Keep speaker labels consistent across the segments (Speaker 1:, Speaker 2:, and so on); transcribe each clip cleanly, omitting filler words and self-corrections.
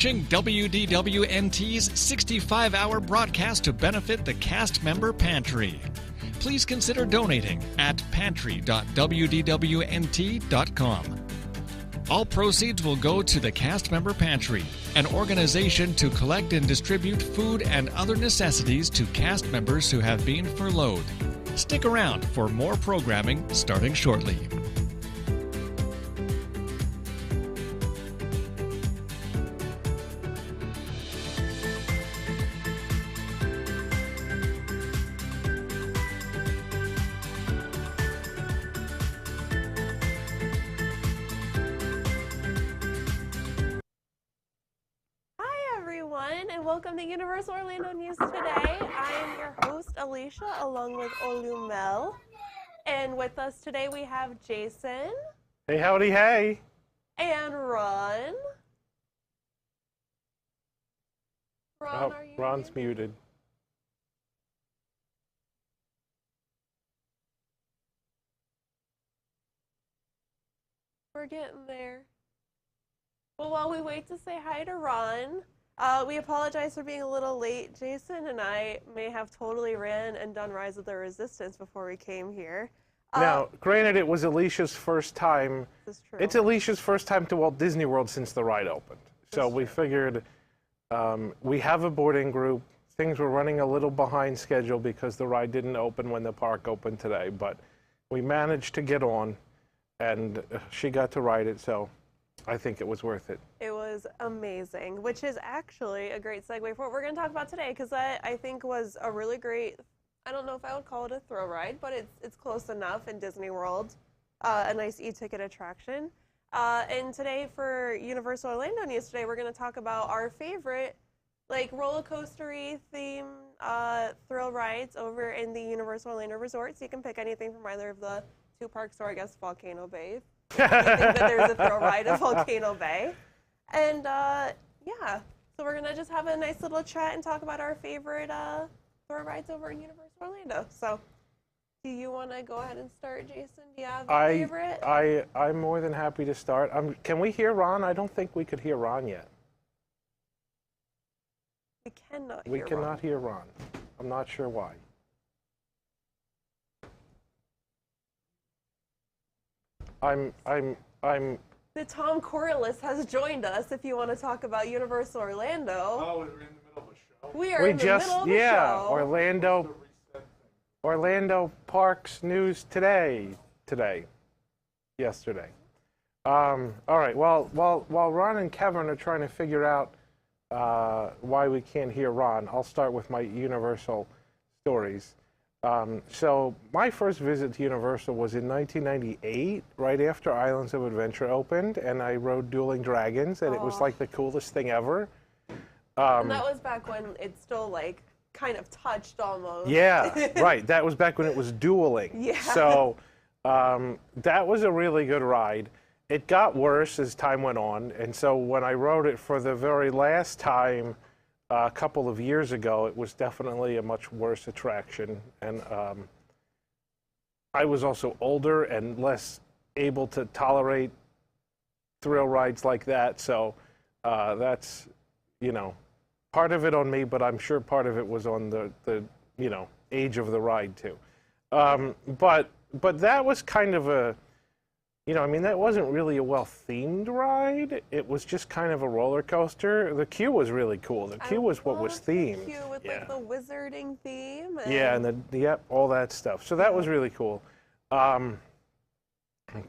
Speaker 1: Watching WDWNT's 65-hour broadcast to benefit the cast member Pantry. Please consider donating at pantry.wdwnt.com. All proceeds will go to the Cast Member Pantry, an organization to collect and distribute food and other necessities to cast members who have been furloughed. Stick around for more programming starting shortly.
Speaker 2: And welcome to Universal Orlando News Today. I am your host, Alicia, along with Olumel. And with us today we have Jason.
Speaker 3: Hey, howdy, hey.
Speaker 2: And Ron. Ron, are you
Speaker 3: Ron's muted.
Speaker 2: We're getting there. Well, while we wait to say hi to Ron, we apologize for being a little late. Jason and I may have totally ran and done Rise of the Resistance before we came here.
Speaker 3: Now, granted, it was Alicia's first time.
Speaker 2: This is true.
Speaker 3: It's Alicia's first time to Walt Disney World since the ride opened. So we figured we have a boarding group. Things were running a little behind schedule because the ride didn't open when the park opened today. But we managed to get on, and she got to ride it, so I think it was worth it.
Speaker 2: It was amazing, which is actually a great segue for what we're going to talk about today, because that, I think, was a really great, I don't know if I would call it a thrill ride, but it's close enough in Disney World, a nice e-ticket attraction. And today for Universal Orlando News Today, we're going to talk about our favorite, like, roller coaster-y theme thrill rides over in the Universal Orlando Resort. So you can pick anything from either of the two parks, or I guess Volcano Bay. I think that there's a thrill ride at Volcano Bay. And yeah, so we're gonna just have a nice little chat and talk about our favorite thrill rides over in Universal Orlando. So do you want to go ahead and start, Jason? Do you have a favorite?
Speaker 3: I'm more than happy to start. Can we hear Ron? I don't think we could hear Ron yet.
Speaker 2: We cannot hear
Speaker 3: We cannot hear Ron. I'm not sure why. I'm
Speaker 2: The Tom Corliss has joined us if you want to talk about Universal Orlando.
Speaker 4: Oh, we're in the middle of a show?
Speaker 2: We are in the middle of a show.
Speaker 3: Orlando Parks News yesterday. All right, well, while Ron and Kevin are trying to figure out why we can't hear Ron, I'll start with my Universal stories. So my first visit to Universal was in 1998, right after Islands of Adventure opened, and I rode Dueling Dragons, and it was like the coolest thing ever.
Speaker 2: And that was back when it still, like, kind of touched almost.
Speaker 3: Yeah, right. That was back when it was dueling.
Speaker 2: Yeah.
Speaker 3: So that was a really good ride. It got worse as time went on, and so when I rode it for the very last time a couple of years ago, it was definitely a much worse attraction, and I was also older and less able to tolerate thrill rides like that, so that's, you know, part of it on me, but I'm sure part of it was on the you know, age of the ride too. But that was kind of a, you know, I mean, that wasn't really a well-themed ride. It was just kind of a roller coaster. The queue was really cool. The queue was what was themed.
Speaker 2: The queue with like the wizarding theme. And
Speaker 3: yeah, and yep, all that stuff. So that was really cool. But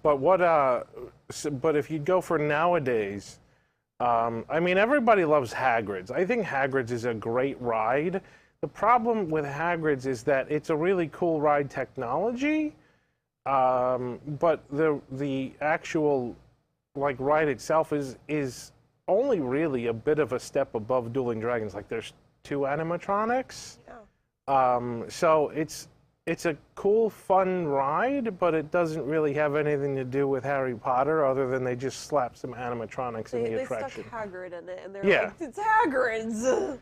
Speaker 3: if you go for nowadays, I mean, everybody loves Hagrid's. I think Hagrid's is a great ride. The problem with Hagrid's is that it's a really cool ride technology. But the actual, like, ride itself is only really a bit of a step above Dueling Dragons. Like, there's 2 animatronics. Yeah. So it's a cool, fun ride, but it doesn't really have anything to do with Harry Potter other than they just slap some animatronics in the attraction.
Speaker 2: They stuck Hagrid in it, and they're like, it's Hagrid's!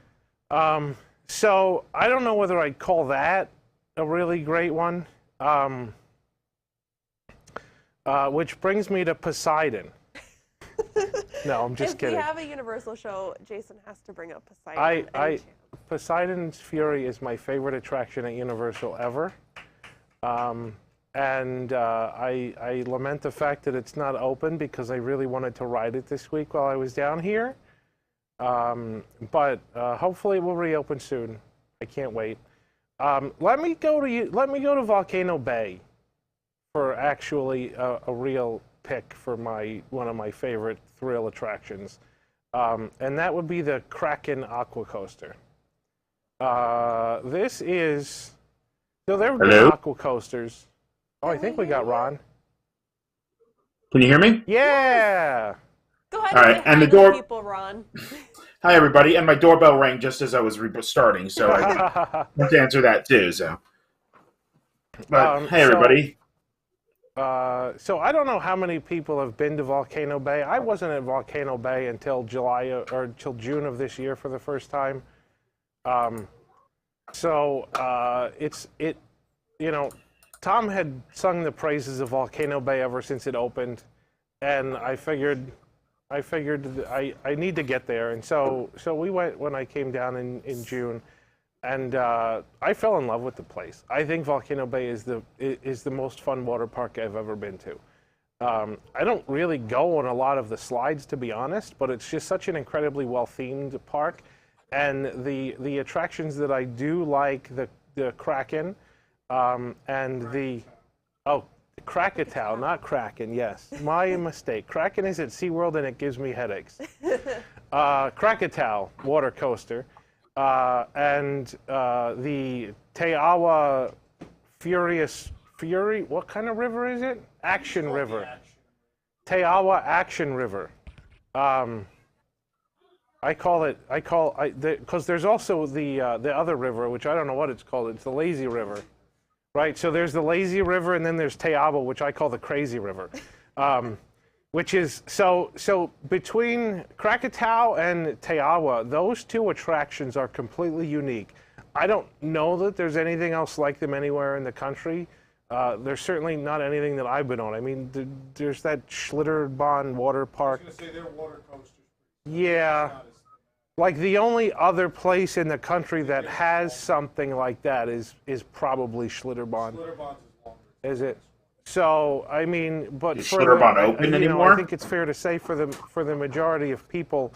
Speaker 3: So I don't know whether I'd call that a really great one. Which brings me to Poseidon. No, I'm just
Speaker 2: if
Speaker 3: kidding.
Speaker 2: we have a Universal show, Jason has to bring up Poseidon.
Speaker 3: Poseidon's Fury is my favorite attraction at Universal ever. I lament the fact that it's not open because I really wanted to ride it this week while I was down here. But hopefully it will reopen soon. I can't wait. Let me go to Volcano Bay for actually a real pick for one of my favorite thrill attractions, and that would be the Kraken Aqua Coaster. This is so there have been aqua coasters. Oh, I think we got Ron.
Speaker 5: Can you hear me?
Speaker 3: Yeah.
Speaker 2: Go ahead.
Speaker 5: All right, and the door.
Speaker 2: People, Ron.
Speaker 5: Hi, everybody. And my doorbell rang just as I was starting, so I want to answer that too. So, but hey, everybody.
Speaker 3: So I don't know how many people have been to Volcano Bay. I wasn't at Volcano Bay until until June of this year for the first time. Tom had sung the praises of Volcano Bay ever since it opened, and I figured I need to get there, and so we went when I came down in June, and I fell in love with the place. I think Volcano Bay is the most fun water park I've ever been to. I don't really go on a lot of the slides, to be honest, but it's just such an incredibly well-themed park, and the attractions that I do like, the Kraken, and the Krakatoa, not Kraken, yes. My mistake. Kraken is at SeaWorld and it gives me headaches. Krakatoa water coaster, and the Teawa Fury, what kind of river is it? Action River. Teawa Action River. Because there's also the other river, which I don't know what it's called. It's the Lazy River. Right, so there's the Lazy River, and then there's Teawa, which I call the Crazy River, which is so between Krakatoa and Teawa, those two attractions are completely unique. I don't know that there's anything else like them anywhere in the country. There's certainly not anything that I've been on. I mean, there's that Schlitterbahn water park.
Speaker 4: I was going to say they're water coasters.
Speaker 3: Yeah. Like the only other place in the country that has something like that is probably Schlitterbahn.
Speaker 4: Schlitterbahn's is longer.
Speaker 3: Is it? So I mean, but
Speaker 5: Is Schlitterbahn open anymore?
Speaker 3: I think it's fair to say for the majority of people,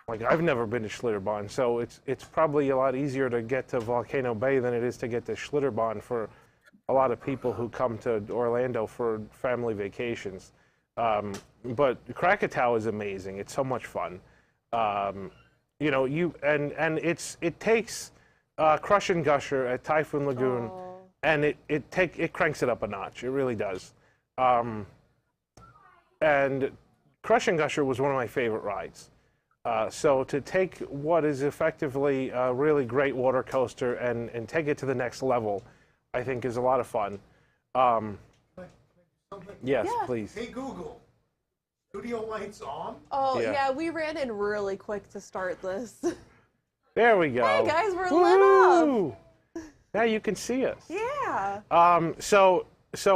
Speaker 3: like I've never been to Schlitterbahn, so it's probably a lot easier to get to Volcano Bay than it is to get to Schlitterbahn for a lot of people who come to Orlando for family vacations. But Krakatoa is amazing. It's so much fun. It takes Crush and Gusher at Typhoon Lagoon, and it cranks it up a notch. It really does. And Crush and Gusher was one of my favorite rides. So to take what is effectively a really great water coaster and take it to the next level, I think is a lot of fun. Yes, please.
Speaker 4: Hey Google, studio lights on?
Speaker 2: Oh, yeah, we ran in really quick to start this.
Speaker 3: There we go.
Speaker 2: Hey, guys, we're lit up.
Speaker 3: Now you can see us.
Speaker 2: Yeah.
Speaker 3: So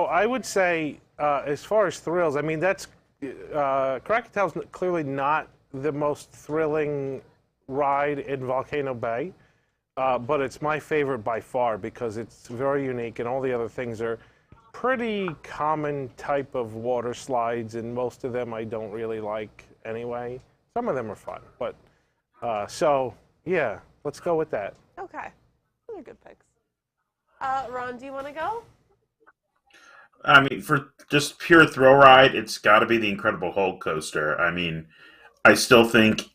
Speaker 3: I would say, as far as thrills, I mean, that's Krakatoa's clearly not the most thrilling ride in Volcano Bay, but it's my favorite by far because it's very unique and all the other things are pretty common type of water slides, and most of them I don't really like anyway. Some of them are fun, but so yeah, let's go with that.
Speaker 2: Okay, those are good picks. Ron, do you want to go?
Speaker 5: I mean, for just pure thrill ride, it's got to be the Incredible Hulk coaster. I mean, I still think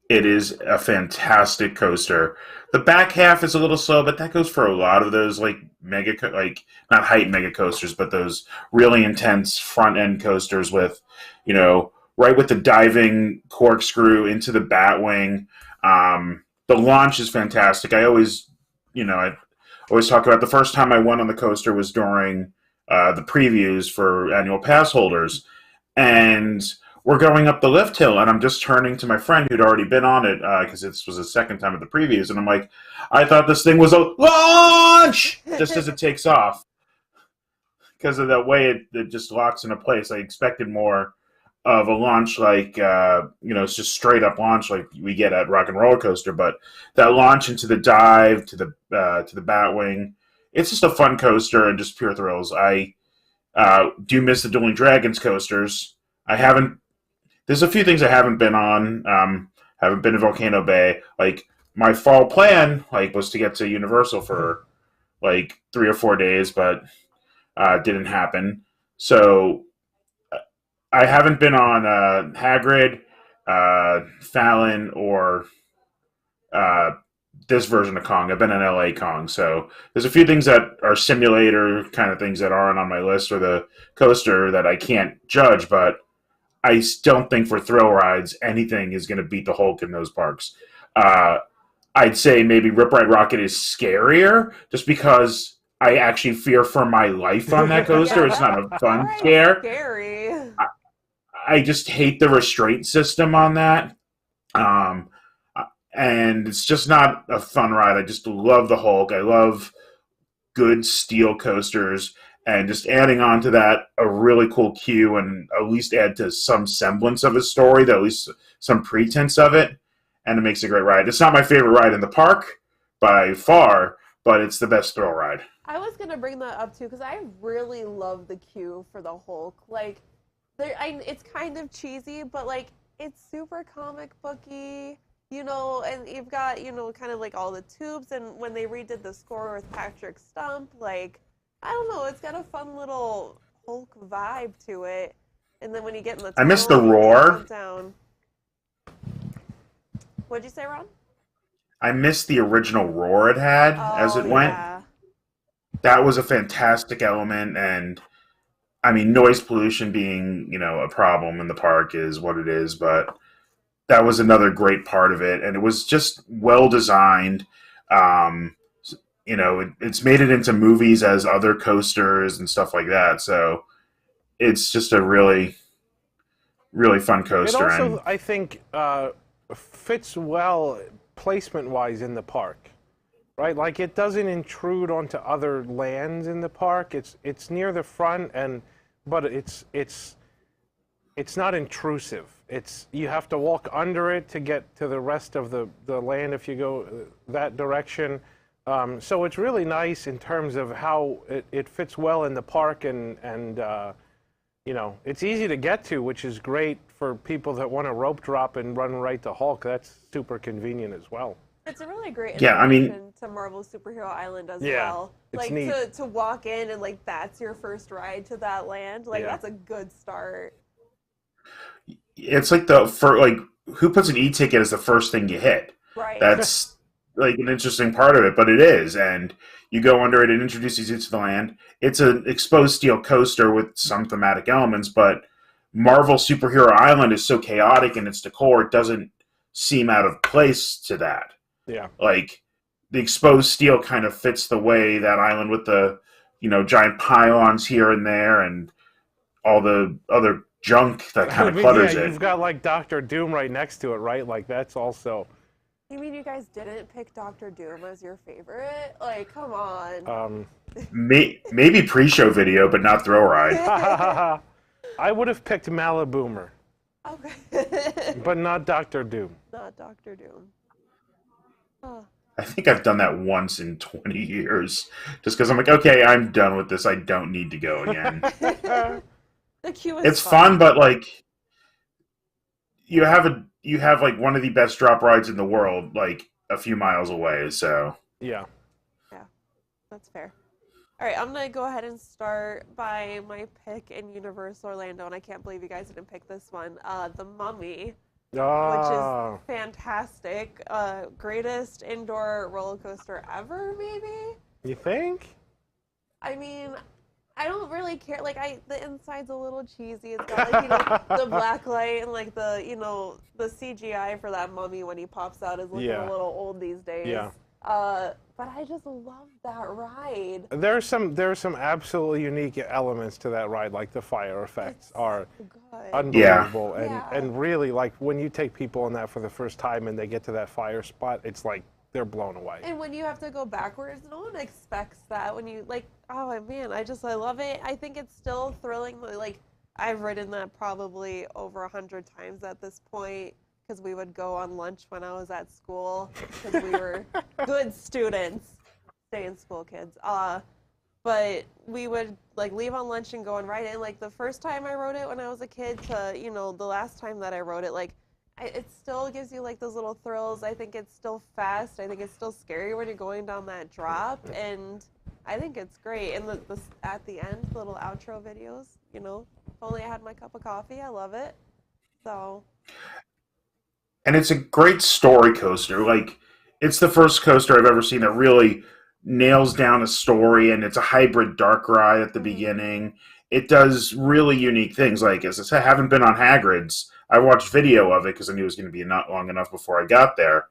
Speaker 5: it is a fantastic coaster. The back half is a little slow, but that goes for a lot of those like not height mega coasters, but those really intense front end coasters with, right with the diving corkscrew into the Batwing. The launch is fantastic. I always talk about the first time I went on the coaster was during the previews for annual pass holders, and we're going up the lift hill, and I'm just turning to my friend who'd already been on it because this was his second time at the previews, and I'm like, I thought this thing was a launch just as it takes off because of the way it just locks into place. I expected more of a launch like it's just straight up launch like we get at Rock and Roller Coaster, but that launch into the dive to the Batwing, it's just a fun coaster and just pure thrills. I do miss the Dueling Dragons coasters. I haven't. There's a few things I haven't been on. Haven't been to Volcano Bay. Like my fall plan, was to get to Universal for 3 or 4 days, but didn't happen. So I haven't been on Hagrid, Fallon, or this version of Kong. I've been in LA Kong. So there's a few things that are simulator kind of things that aren't on my list, or the coaster that I can't judge, but I don't think for thrill rides anything is going to beat the Hulk in those parks. I'd say maybe Rip Ride Rocket is scarier just because I actually fear for my life on that coaster. It's not a fun scare.
Speaker 2: Scary.
Speaker 5: I just hate the restraint system on that. And it's just not a fun ride. I just love the Hulk. I love good steel coasters. And just adding on to that a really cool queue and at least add to some semblance of a story, at least some pretense of it, and it makes a great ride. It's not my favorite ride in the park by far, but it's the best thrill ride.
Speaker 2: I was going to bring that up too because I really love the queue for the Hulk. It's kind of cheesy, but it's super comic booky, and you've got, kind of all the tubes. And when they redid the score with Patrick Stump, I don't know, it's got a fun little Hulk vibe to it. And then when you get in the tunnel,
Speaker 5: I miss the roar.
Speaker 2: Down. What'd you say, Ron?
Speaker 5: I miss the original roar it had as it went.
Speaker 2: Yeah.
Speaker 5: That was a fantastic element, and I mean, noise pollution being, a problem in the park is what it is, but that was another great part of it, and it was just well designed. It's made it into movies as other coasters and stuff like that. So it's just a really, really fun coaster.
Speaker 3: It also, I think, fits well placement-wise in the park, right? It doesn't intrude onto other lands in the park. It's near the front, but it's not intrusive. You have to walk under it to get to the rest of the land if you go that direction. So it's really nice in terms of how it fits well in the park, and it's easy to get to, which is great for people that want to rope drop and run right to Hulk. That's super convenient as well.
Speaker 2: It's a really great
Speaker 5: Yeah,
Speaker 2: introduction to Marvel Superhero Island as well.
Speaker 3: It's neat.
Speaker 2: To walk in and that's your first ride to that land. That's a good start.
Speaker 5: It's who puts an e-ticket as the first thing you hit?
Speaker 2: Right.
Speaker 5: That's an interesting part of it, but it is. And you go under it, it introduces you to the land. It's an exposed steel coaster with some thematic elements, but Marvel Superhero Island is so chaotic in its decor, it doesn't seem out of place to that.
Speaker 3: Yeah.
Speaker 5: The exposed steel kind of fits the way that island with the, giant pylons here and there and all the other junk that kind of clutters it.
Speaker 3: You've got Doctor Doom right next to it, right? That's also...
Speaker 2: You mean you guys didn't pick Doctor Doom as your favorite? Come on.
Speaker 5: Maybe pre-show video, but not thrill ride.
Speaker 3: I would have picked Maliboomer.
Speaker 2: Okay.
Speaker 3: But not Doctor Doom.
Speaker 2: Not Doctor Doom. Oh.
Speaker 5: I think I've done that once in 20 years. Just because I'm okay, I'm done with this. I don't need to go again.
Speaker 2: The queue is
Speaker 5: it's fun, but you have one of the best drop rides in the world, a few miles away. So
Speaker 3: yeah,
Speaker 2: that's fair. All right, I'm gonna go ahead and start by my pick in Universal Orlando, and I can't believe you guys didn't pick this one. The Mummy, which is fantastic. Greatest indoor roller coaster ever, maybe.
Speaker 3: You think?
Speaker 2: I mean, I don't really care. The inside's a little cheesy. It's got the black light and the the CGI for that mummy when he pops out is looking a little old these days.
Speaker 3: Yeah.
Speaker 2: But I just love that ride.
Speaker 3: There's some absolutely unique elements to that ride, the fire effects are unbelievable, and really when you take people on that for the first time and they get to that fire spot, it's they're blown away.
Speaker 2: And when you have to go backwards, no one expects that. When you oh man, I love it. I think it's still thrilling. I've ridden that probably over 100 times at this point because we would go on lunch when I was at school because we were good students. Stay in school, kids. But we would like leave on lunch and go and ride it. And like the first time I rode it when I was a kid to, the last time that I rode it, like it still gives you like those little thrills. I think it's still fast. I think it's still scary when you're going down that drop. And I think it's great. And the at the end, little outro videos, if only I had my cup of coffee. I love it. So.
Speaker 5: And it's a great story coaster. Like, it's the first coaster I've ever seen that really nails down a story, and it's a hybrid dark ride at the beginning. It does really unique things. Like, as I said, I haven't been on Hagrid's. I watched video of it because I knew it was going to be not long enough before I got there.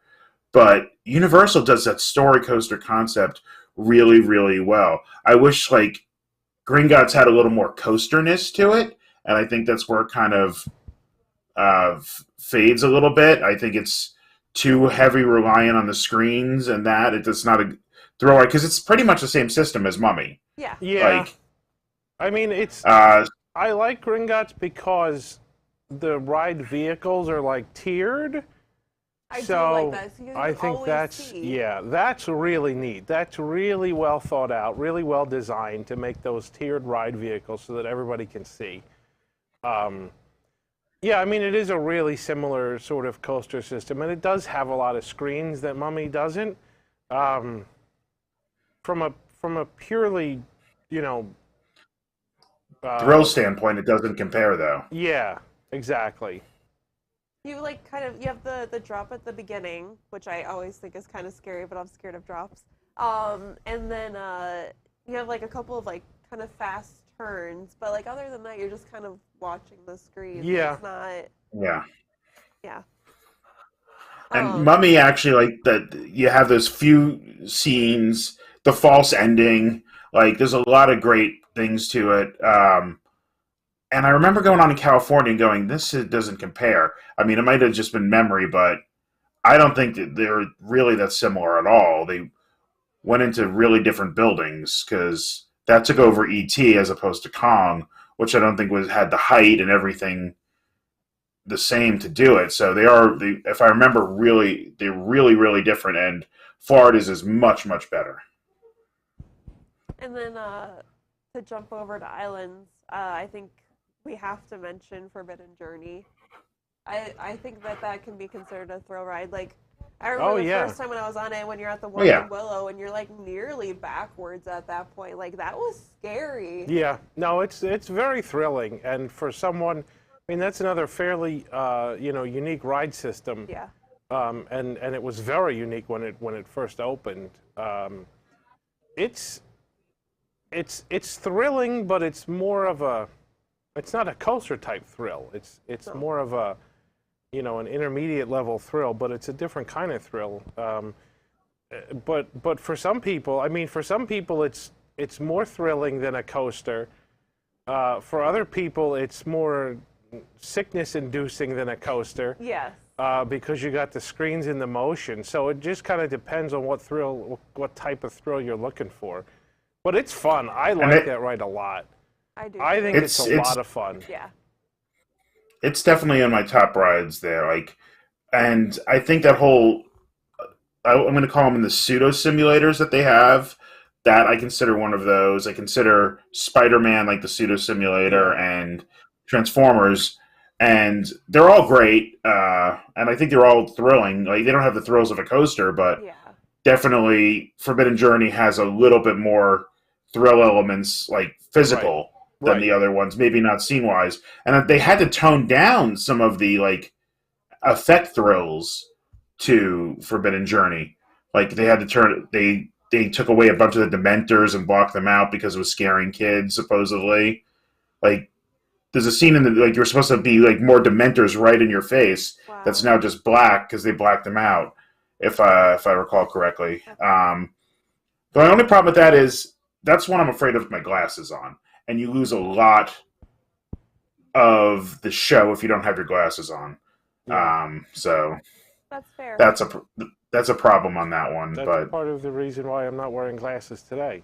Speaker 5: But Universal does that story coaster concept really, really well. I wish, like, Gringotts had a little more coasterness to it, and I think that's where it kind of fades a little bit. I think it's too heavy reliant on the screens and that. It's not a throw ride because it's pretty much the same system as Mummy.
Speaker 2: Yeah.
Speaker 3: Yeah.
Speaker 5: Like,
Speaker 3: I mean, it's.
Speaker 5: uh,
Speaker 3: I like Gringotts because the ride vehicles are like tiered.
Speaker 2: I do
Speaker 3: So
Speaker 2: like that. So you
Speaker 3: I
Speaker 2: can
Speaker 3: think
Speaker 2: always
Speaker 3: that's
Speaker 2: see.
Speaker 3: that's really neat. That's really well thought out, really well designed to make those tiered ride vehicles so that everybody can see. Yeah, I mean, it is a really similar sort of coaster system, and it does have a lot of screens that Mummy doesn't. From a purely,
Speaker 5: thrill standpoint, it doesn't compare, though.
Speaker 3: yeah, exactly.
Speaker 2: You you have the drop at the beginning, which I always think is kind of scary, but I'm scared of drops. And then you have like a couple of like kind of fast turns, but like other than that, you're just kind of watching the screen.
Speaker 3: Yeah.
Speaker 2: It's not.
Speaker 5: Yeah.
Speaker 2: Yeah.
Speaker 5: And Mummy actually, like, that you have those few scenes, the false ending, like, there's a lot of great things to it. And I remember going on in California and going, this doesn't compare. I mean, it might have just been memory, but I don't think that they're really that similar at all. They went into really different buildings because that took over E.T. as opposed to Kong, which I don't think had the height and everything the same to do it. So if I remember, they're really, really different, and Florida's is much, much better.
Speaker 2: And then to jump over to islands, I think we have to mention Forbidden Journey. I think that can be considered a thrill ride. Like, I remember the first time when I was on it, when you're at the one in Willow and you're like nearly backwards at that point. Like, that was scary.
Speaker 3: Yeah, no, it's very thrilling, and for someone, I mean, that's another fairly unique ride system.
Speaker 2: Yeah.
Speaker 3: And it was very unique when it first opened. It's thrilling, but it's more of it's not a coaster type thrill. It's more of an intermediate level thrill, but it's a different kind of thrill. But for some people, it's more thrilling than a coaster. For other people, it's more sickness-inducing than a coaster.
Speaker 2: Yes.
Speaker 3: Because you got the screens and the motion. So it just kind of depends on what type of thrill you're looking for. But it's fun. I like that ride a lot.
Speaker 2: I do.
Speaker 3: I think it's a lot of fun.
Speaker 2: Yeah.
Speaker 5: It's definitely on my top rides there. Like, and I think that whole, I'm going to call them the pseudo simulators that they have. That I consider one of those. I consider Spider-Man like the pseudo simulator and Transformers, and they're all great. And I think they're all thrilling. Like, they don't have the thrills of a coaster, but definitely Forbidden Journey has a little bit more thrill elements, like physical, than the other ones. Maybe not scene wise, and they had to tone down some of the like effect thrills to Forbidden Journey. Like, they had to they took away a bunch of the Dementors and blocked them out because it was scaring kids, supposedly. Like, there's a scene like you're supposed to be like more Dementors right in your face. Wow. That's now just black because they blacked them out, if I recall correctly. The only problem with that is that's one I'm afraid of with my glasses on, and you lose a lot of the show if you don't have your glasses on. Yeah. So
Speaker 2: that's fair.
Speaker 5: That's a problem on that one.
Speaker 3: That's
Speaker 5: but
Speaker 3: part of the reason why I'm not wearing glasses today.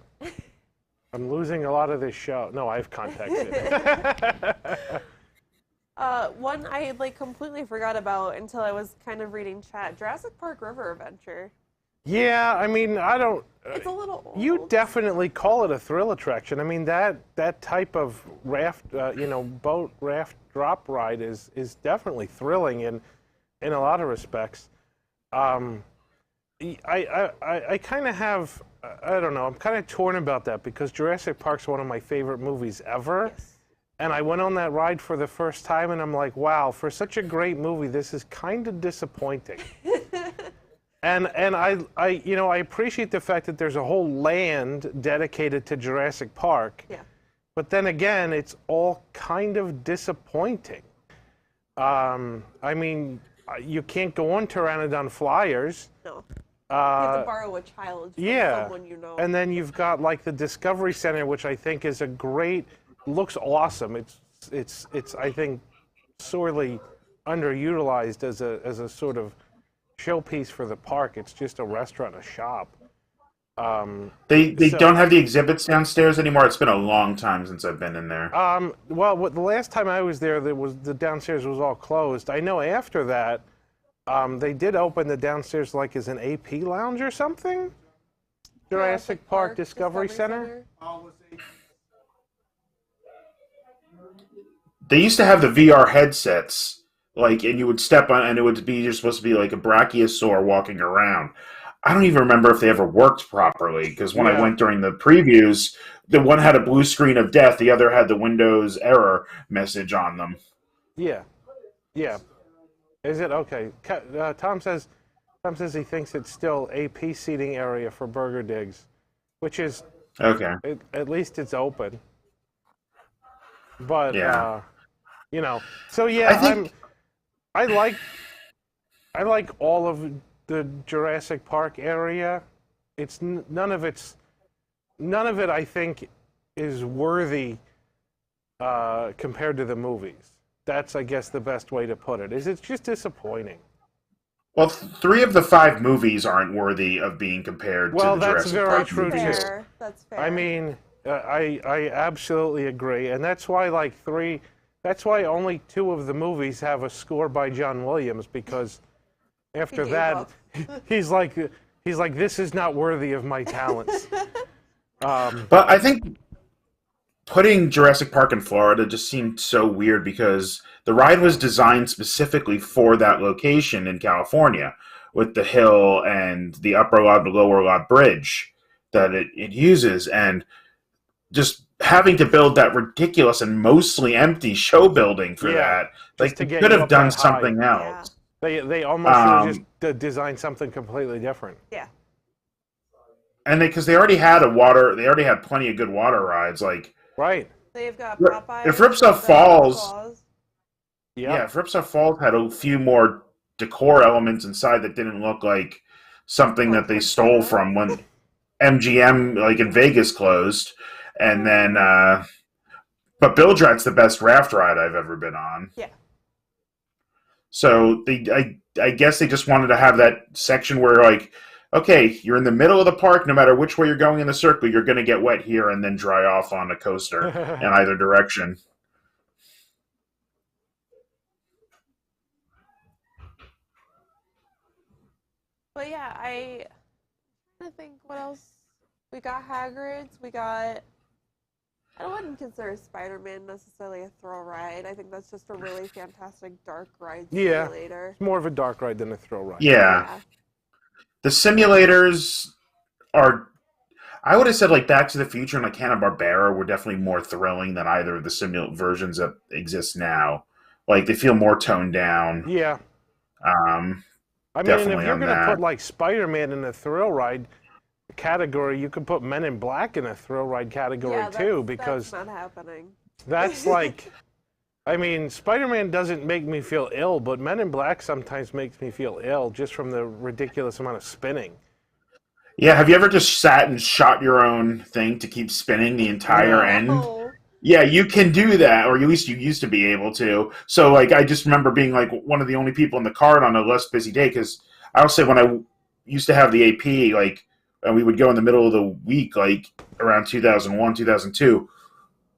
Speaker 3: I'm losing a lot of this show. No, I've contacted.
Speaker 2: One I completely forgot about until I was kind of reading chat. Jurassic Park River Adventure.
Speaker 3: Yeah, I mean, I don't.
Speaker 2: It's a little old.
Speaker 3: You definitely call it a thrill attraction. I mean, that type of raft, boat raft drop ride is definitely thrilling in a lot of respects. I kind of have, I don't know, I'm kind of torn about that because Jurassic Park's one of my favorite movies ever.
Speaker 2: Yes.
Speaker 3: And I went on that ride for the first time, and I'm like, wow, for such a great movie, this is kind of disappointing. And I appreciate the fact that there's a whole land dedicated to Jurassic Park.
Speaker 2: Yeah.
Speaker 3: But then again, it's all kind of disappointing. I mean, you can't go on Pteranodon Flyers.
Speaker 2: No. You have to borrow a child from someone you know.
Speaker 3: And then you've got the Discovery Center, which I think is a great, looks awesome. It's I think sorely underutilized as a sort of showpiece for the park. It's just a restaurant, a shop.
Speaker 5: They don't have the exhibits downstairs anymore. It's been a long time since I've been in there.
Speaker 3: Well, the last time I was there, the downstairs was all closed. I know after that, they did open the downstairs as an AP lounge or something. Jurassic Park Discovery Center.
Speaker 5: They used to have the VR headsets, and you would step on, and it would be you're supposed to be like a brachiosaur walking around. I don't even remember if they ever worked properly, because when I went during the previews, the one had a blue screen of death, the other had the Windows error message on them.
Speaker 3: Yeah. Is it okay? Tom says he thinks it's still AP seating area for Burger Digs, which is
Speaker 5: okay.
Speaker 3: At least it's open. But so yeah, I like all of the Jurassic Park area. It's none of it I think is worthy compared to the movies. That's, I guess, the best way to put it. It's just disappointing.
Speaker 5: Well, 3 of the 5 movies aren't worthy of being compared to the Jurassic Park
Speaker 3: true
Speaker 5: movies.
Speaker 3: Too.
Speaker 2: That's fair.
Speaker 3: I mean, I absolutely agree, and that's why that's why only 2 of the movies have a score by John Williams, because after that, he's like, this is not worthy of my talents.
Speaker 5: But I think putting Jurassic Park in Florida just seemed so weird because the ride was designed specifically for that location in California, with the hill and the upper lot and lower lot bridge that it uses, and just having to build that ridiculous and mostly empty show building for that. They could have done something else.
Speaker 3: They almost should have just designed something completely different.
Speaker 2: Yeah.
Speaker 5: And because they already had plenty of good water rides,
Speaker 3: right.
Speaker 2: They've got Popeye.
Speaker 5: If Ripsaw Falls,
Speaker 3: if
Speaker 5: Ripsaw Falls had a few more decor elements inside that didn't look like something that they stole from when MGM in Vegas closed, and then but Bildrat's the best raft ride I've ever been on.
Speaker 2: Yeah.
Speaker 5: So I guess they just wanted to have that section where okay, you're in the middle of the park, no matter which way you're going in the circle, you're going to get wet here and then dry off on a coaster in either direction.
Speaker 2: But yeah, I think what else? We got Hagrid's, I wouldn't consider Spider-Man necessarily a thrill ride. I think that's just a really fantastic dark ride simulator.
Speaker 3: It's more of a dark ride than a thrill ride.
Speaker 5: Yeah. The simulators are, I would have said Back to the Future and Hanna-Barbera were definitely more thrilling than either of the versions that exist now. They feel more toned down.
Speaker 3: Yeah. I mean, if you're going to put Spider-Man in a thrill ride category, you could put Men in Black in a thrill ride category too, because
Speaker 2: that's not happening.
Speaker 3: That's I mean, Spider-Man doesn't make me feel ill, but Men in Black sometimes makes me feel ill just from the ridiculous amount of spinning.
Speaker 5: Yeah, have you ever just sat and shot your own thing to keep spinning the entire end? Yeah, you can do that, or at least you used to be able to. So, I just remember being, one of the only people in the car on a less busy day, because I'll say when I used to have the AP, and we would go in the middle of the week, around 2001, 2002,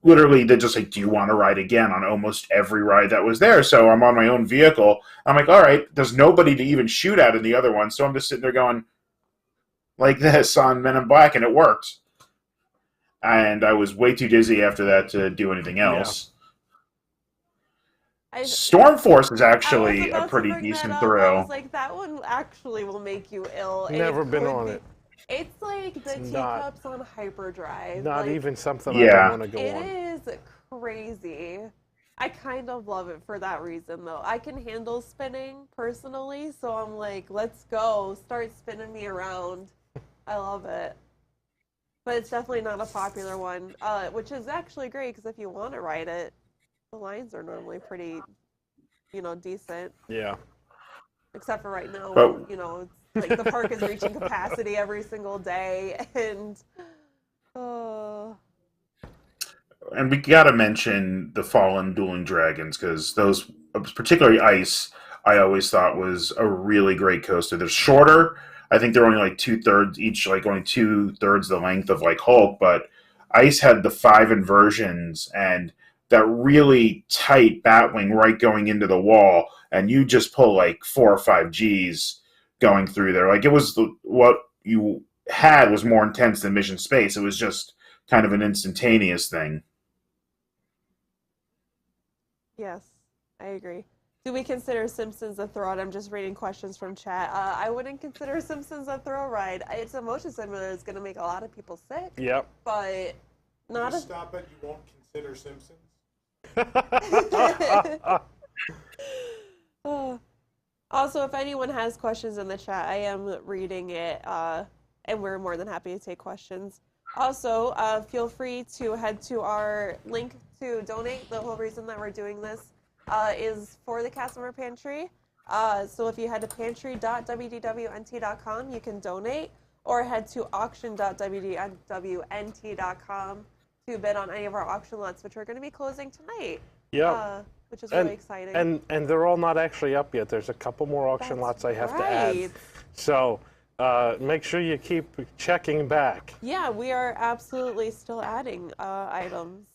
Speaker 5: literally they're just like, do you want to ride again on almost every ride that was there? So I'm on my own vehicle. I'm like, all right, there's nobody to even shoot at in the other one. So I'm just sitting there going like this on Men in Black, and it worked. And I was way too dizzy after that to do anything else.
Speaker 2: Yeah.
Speaker 5: Storm Force is
Speaker 2: I
Speaker 5: actually
Speaker 2: was
Speaker 5: a
Speaker 2: about to
Speaker 5: pretty
Speaker 2: bring
Speaker 5: decent
Speaker 2: that up.
Speaker 5: thrill.
Speaker 2: I was like, that one actually will make you ill. and
Speaker 3: Never
Speaker 2: it
Speaker 3: been
Speaker 2: could
Speaker 3: on
Speaker 2: be-
Speaker 3: it.
Speaker 2: It's like the teacups on hyperdrive.
Speaker 3: Not
Speaker 2: like,
Speaker 3: even something I
Speaker 5: Yeah.
Speaker 3: don't want to go on.
Speaker 2: It is crazy. I kind of love it for that reason, though. I can handle spinning personally, so I'm like, let's go. Start spinning me around. I love it. But it's definitely not a popular one, which is actually great because if you want to ride it, the lines are normally pretty, decent.
Speaker 3: Yeah.
Speaker 2: Except for right now,
Speaker 5: But-
Speaker 2: when, it's like the park is reaching capacity every single day, and
Speaker 5: And we got to mention the Fallen Dueling Dragons, because those, particularly Ice, I always thought was a really great coaster. They're shorter. I think they're only like 2/3 each, like only 2/3 the length of like Hulk. But Ice had the 5 inversions and that really tight batwing right going into the wall, and you just pull like 4 or 5 Gs going through there. Like it was what you had was more intense than Mission Space. It was just kind of an instantaneous thing.
Speaker 2: yes, I agree. Do we consider Simpsons a thrill ride? I'm just reading questions from chat. I wouldn't consider Simpsons a thrill ride. It's a motion simulator that's going to make a lot of people sick,
Speaker 3: Yep.
Speaker 2: but not
Speaker 4: Just
Speaker 2: a...
Speaker 4: stop it. You won't consider Simpsons.
Speaker 2: Also, if anyone has questions in the chat, I am reading it, and we're more than happy to take questions. Also, feel free to head to our link to donate. The whole reason that we're doing this is for the cast member pantry. So if you head to pantry.wdwnt.com, you can donate, or head to auction.wdwnt.com to bid on any of our auction lots, which are going to be closing tonight.
Speaker 3: Yep.
Speaker 2: Which is really exciting.
Speaker 3: And they're all not actually up yet. There's a couple more auction lots I have to add.
Speaker 2: right.
Speaker 3: So make sure you keep checking back.
Speaker 2: Yeah, we are absolutely still adding items.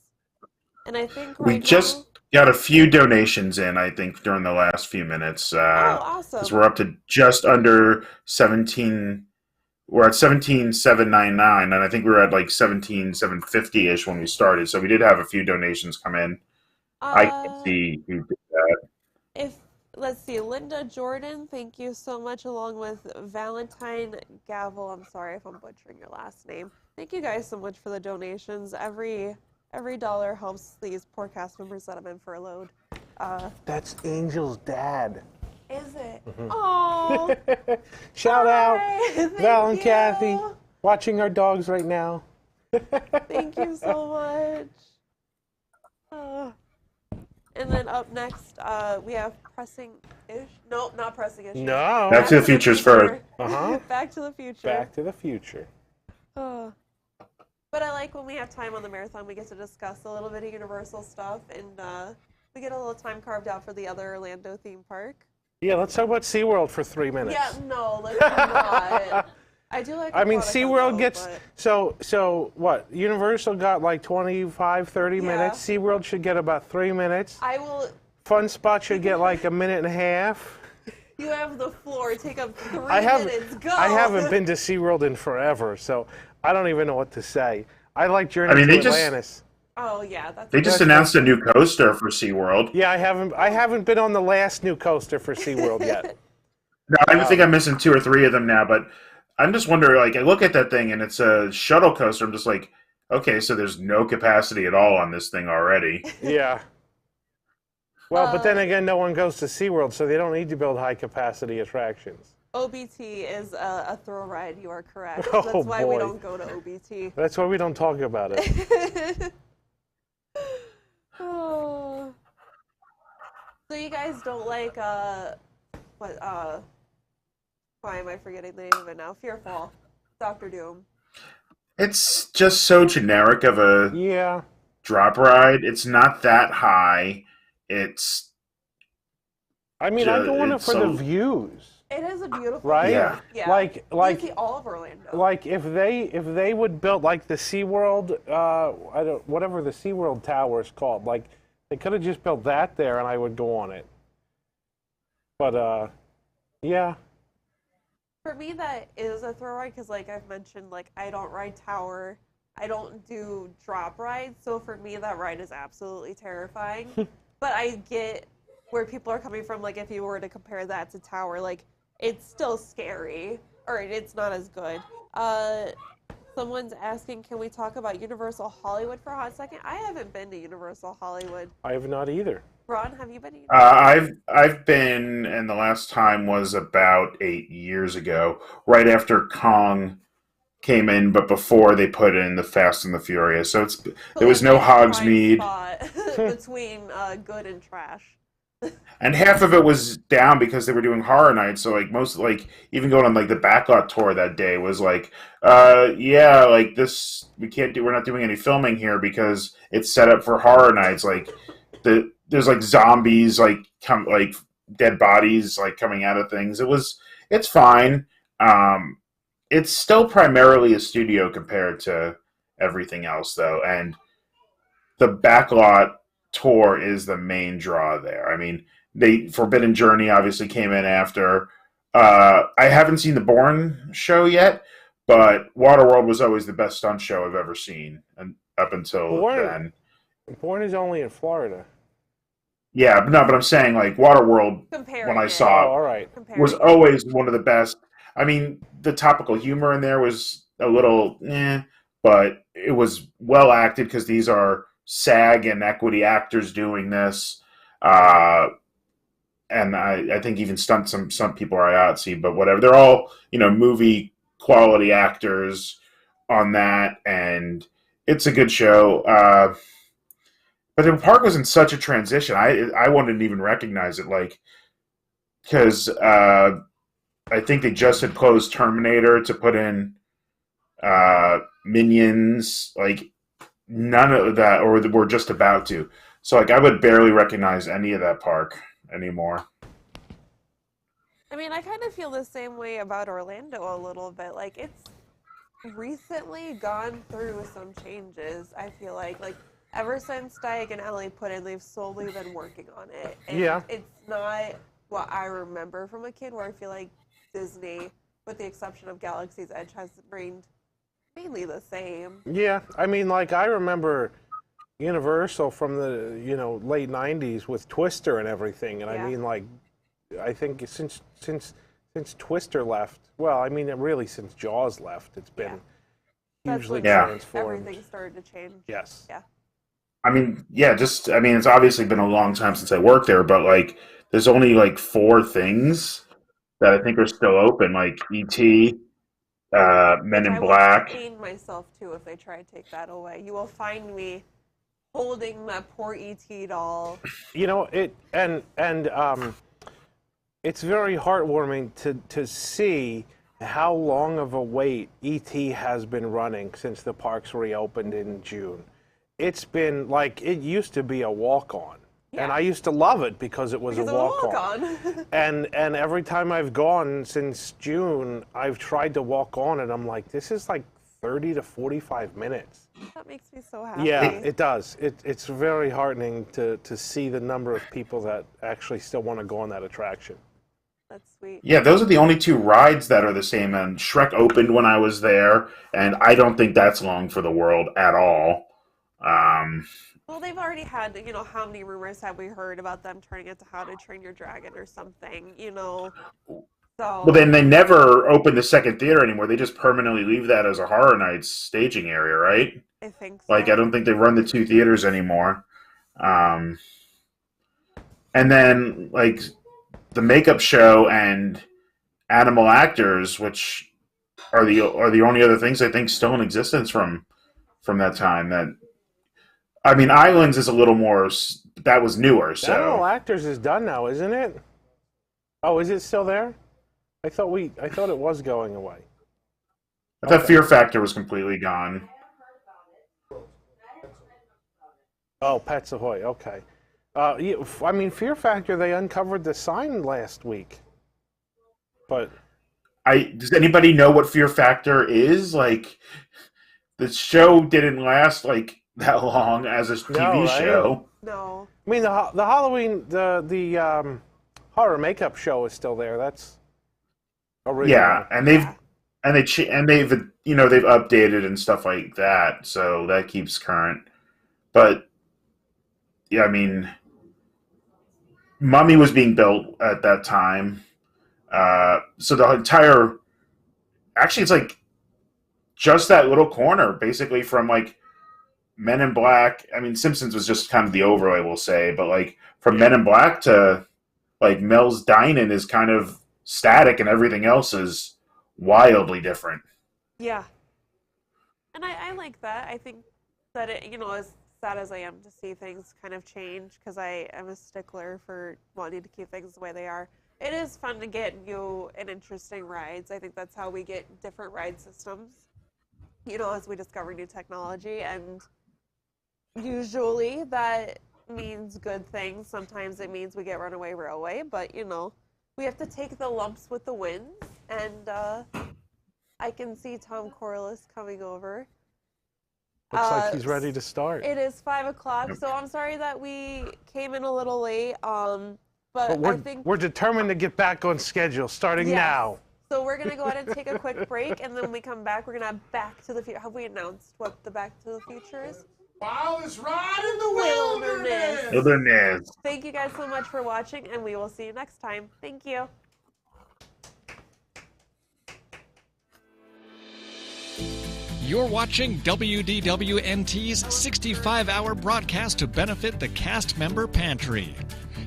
Speaker 2: And I think
Speaker 5: We
Speaker 2: right
Speaker 5: just
Speaker 2: now...
Speaker 5: got a few donations in, I think, during the last few minutes.
Speaker 2: Oh, awesome.
Speaker 5: Because we're up to just under 17. We're at 17,799, and I think we were at like 17,750-ish when we started. So we did have a few donations come in. I can see who did that.
Speaker 2: Let's see, Linda Jordan, thank you so much, along with Valentine Gavel. I'm sorry if I'm butchering your last name. Thank you guys so much for the donations. Every dollar helps these poor cast members that have been furloughed.
Speaker 3: That's Angel's dad.
Speaker 2: Is it? Oh,
Speaker 3: Shout out,
Speaker 2: thank
Speaker 3: Val and
Speaker 2: you.
Speaker 3: Kathy, watching our dogs right now.
Speaker 2: Thank you so much. And then up next, we have Pressing-ish. Nope, not Pressing-ish.
Speaker 3: No.
Speaker 5: Back to the Future's first.
Speaker 3: Uh-huh.
Speaker 2: Back to the Future.
Speaker 3: Back to the Future.
Speaker 2: But I like when we have time on the marathon, we get to discuss a little bit of Universal stuff, and we get a little time carved out for the other Orlando theme park.
Speaker 3: Yeah, let's talk about SeaWorld for 3 minutes.
Speaker 2: Yeah, no, let's not. I do like
Speaker 3: I mean,
Speaker 2: Aquatica,
Speaker 3: SeaWorld
Speaker 2: though,
Speaker 3: gets,
Speaker 2: but-
Speaker 3: so what? Universal got like 25, 30
Speaker 2: Yeah.
Speaker 3: minutes. SeaWorld should get about 3 minutes.
Speaker 2: I will...
Speaker 3: Fun Spot should get like a minute and a half.
Speaker 2: You have the floor. Take up 3
Speaker 3: I
Speaker 2: minutes. Go!
Speaker 3: haven't been to SeaWorld in forever, so I don't even know what to say. I like Journey
Speaker 5: I mean,
Speaker 3: to
Speaker 5: they just-
Speaker 3: Atlantis.
Speaker 2: Oh, yeah, that's...
Speaker 5: They just announced a new coaster for SeaWorld.
Speaker 3: Yeah, I haven't been on the last new coaster for SeaWorld yet.
Speaker 5: No, I think I'm missing 2 or 3 of them now, but I'm just wondering, like, I look at that thing and it's a shuttle coaster. I'm just like, okay, so there's no capacity at all on this thing already.
Speaker 3: Yeah. Well, but then again, no one goes to SeaWorld, so they don't need to build high-capacity attractions.
Speaker 2: OBT is a thrill ride. You are correct.
Speaker 3: Oh,
Speaker 2: That's why we
Speaker 3: boy.
Speaker 2: don't go to OBT.
Speaker 3: That's why we don't talk about it.
Speaker 2: Oh. So you guys don't like why am I forgetting the name of it now? Fearfall. Dr. Doom.
Speaker 5: It's just so generic of a
Speaker 3: Yeah.
Speaker 5: drop ride. It's not that high. It's
Speaker 3: I mean, I go on it for the
Speaker 5: so-
Speaker 3: views.
Speaker 2: It is a beautiful
Speaker 3: Right?
Speaker 2: view.
Speaker 5: Yeah.
Speaker 2: Yeah.
Speaker 3: Like
Speaker 2: You see all of Orlando.
Speaker 3: like if they would build like the SeaWorld, I don't whatever the SeaWorld tower is called, like they could have just built that there and I would go on it. But yeah,
Speaker 2: For me, that is a thrill ride because, like I've mentioned, like I don't ride tower, I don't do drop rides, so for me, that ride is absolutely terrifying. But I get where people are coming from. Like if you were to compare that to tower, like it's still scary, or it's not as good. Someone's asking, can we talk about Universal Hollywood for a hot second? I haven't been to Universal Hollywood.
Speaker 3: I have not either.
Speaker 2: Ron, have you been to Universal?
Speaker 5: I've been, and the last time was about 8 years ago, right after Kong came in, but before they put in the Fast and the Furious. So there was no Hogsmeade,
Speaker 2: Spot between good and trash.
Speaker 5: and half of it was down because they were doing horror nights. So like most, like even going on like the backlot tour that day was like, yeah, like this we're not doing any filming here because it's set up for horror nights. Like there's like zombies, like dead bodies like coming out of things. It's fine. It's still primarily a studio compared to everything else, though, and the backlot tour is the main draw there. I mean, Forbidden Journey obviously came in after. I haven't seen the Bourne show yet, but Waterworld was always the best stunt show I've ever seen, and up until then.
Speaker 3: Bourne is only in Florida.
Speaker 5: Yeah, but I'm saying like Waterworld when I saw it
Speaker 3: all right.
Speaker 5: was always one of the best. I mean, the topical humor in there was a little but it was well acted because these are SAG and equity actors doing this. And I think even stunt some people are IATSE, but whatever. They're all, movie quality actors on that, and it's a good show. But the park was in such a transition. I wouldn't even recognize it, like, because I think they just had closed Terminator to put in Minions, like none of that, or we're just about to. So like I would barely recognize any of that park anymore.
Speaker 2: I mean, I kind of feel the same way about Orlando a little bit. Like it's recently gone through some changes. I feel like ever since Diag and Ellie put in, they've slowly been working on it. And
Speaker 3: Yeah.
Speaker 2: It's not what I remember from a kid, where I feel like Disney, with the exception of Galaxy's Edge, has reigned mainly the same.
Speaker 3: Yeah, I mean, like I remember Universal from the late '90s with Twister and everything, and
Speaker 2: Yeah.
Speaker 3: I mean, like I think since Twister left, well, I mean, really since Jaws left, it's been hugely transformed.
Speaker 2: Everything started to change.
Speaker 3: Yes.
Speaker 2: Yeah.
Speaker 5: I mean, it's obviously been a long time since I worked there, but like there's only like 4 things that I think are still open, like E.T., Men in Black.
Speaker 2: I will pain myself too if they try to take that away. You will find me holding that poor E.T. doll.
Speaker 3: It's very heartwarming to see how long of a wait E.T. has been running since the parks reopened in June. It's been like it used to be a walk-on.
Speaker 2: Yeah.
Speaker 3: And I used to love it because it was a walk-on. and every time I've gone since June, I've tried to walk on, and I'm like, this is like 30 to 45 minutes.
Speaker 2: That makes me so happy.
Speaker 3: Yeah, it does. It's very heartening to see the number of people that actually still want to go on that attraction.
Speaker 2: That's sweet.
Speaker 5: Yeah, those are the only 2 rides that are the same. And Shrek opened when I was there, and I don't think that's long for the world at all.
Speaker 2: Well, they've already had, how many rumors have we heard about them turning it to How to Train Your Dragon or something, So.
Speaker 5: Well, then they never open the second theater anymore. They just permanently leave that as a Horror Nights staging area, right?
Speaker 2: I think so.
Speaker 5: Like, I don't think they run the 2 theaters anymore. And then, like, the makeup show and animal actors, which are the only other things I think still in existence from that time. Islands is a little more. That was newer. So
Speaker 3: Animal Actors is done now, isn't it? Oh, is it still there? I thought it was going away.
Speaker 5: I thought Fear Factor was completely gone.
Speaker 3: Oh, Pets Ahoy. Okay. Fear Factor. They uncovered the sign last week. But
Speaker 5: does anybody know what Fear Factor is? Like, the show didn't last like that long as a TV
Speaker 3: right?
Speaker 5: show.
Speaker 2: No.
Speaker 3: I mean, the Halloween, the horror makeup show is still there. That's original.
Speaker 5: Yeah, and they've they've updated and stuff like that, so that keeps current. But yeah, I mean, Mummy was being built at that time, so the entire, actually, it's like just that little corner, basically from like Men in Black. I mean, Simpsons was just kind of the overlay, we'll say, but like from Men in Black to like Mel's Dine-In is kind of static, and everything else is wildly different.
Speaker 2: Yeah. And I like that. I think that it, as sad as I am to see things kind of change, because I am a stickler for wanting to keep things the way they are, it is fun to get new and interesting rides. I think that's how we get different ride systems, as we discover new technology. And usually that means good things. Sometimes it means we get Runaway Railway, but, we have to take the lumps with the wins. And I can see Tom Corliss coming over.
Speaker 3: Looks like he's ready to start.
Speaker 2: It is 5 o'clock, so I'm sorry that we came in a little late. But
Speaker 3: we're,
Speaker 2: I think
Speaker 3: we're determined to get back on schedule starting now.
Speaker 2: So we're going to go ahead and take a quick break, and then when we come back, we're going to have Back to the Future. Have we announced what the Back to the Future is?
Speaker 4: Wildest ride in the wilderness.
Speaker 5: Wilderness.
Speaker 2: Thank you guys so much for watching, and we will see you next time. Thank you.
Speaker 1: You're watching WDWNT's 65-hour broadcast to benefit the cast member Pantry.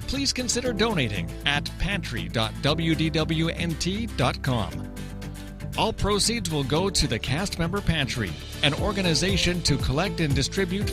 Speaker 1: Please consider donating at pantry.wdwnt.com. All proceeds will go to the Cast Member Pantry, an organization to collect and distribute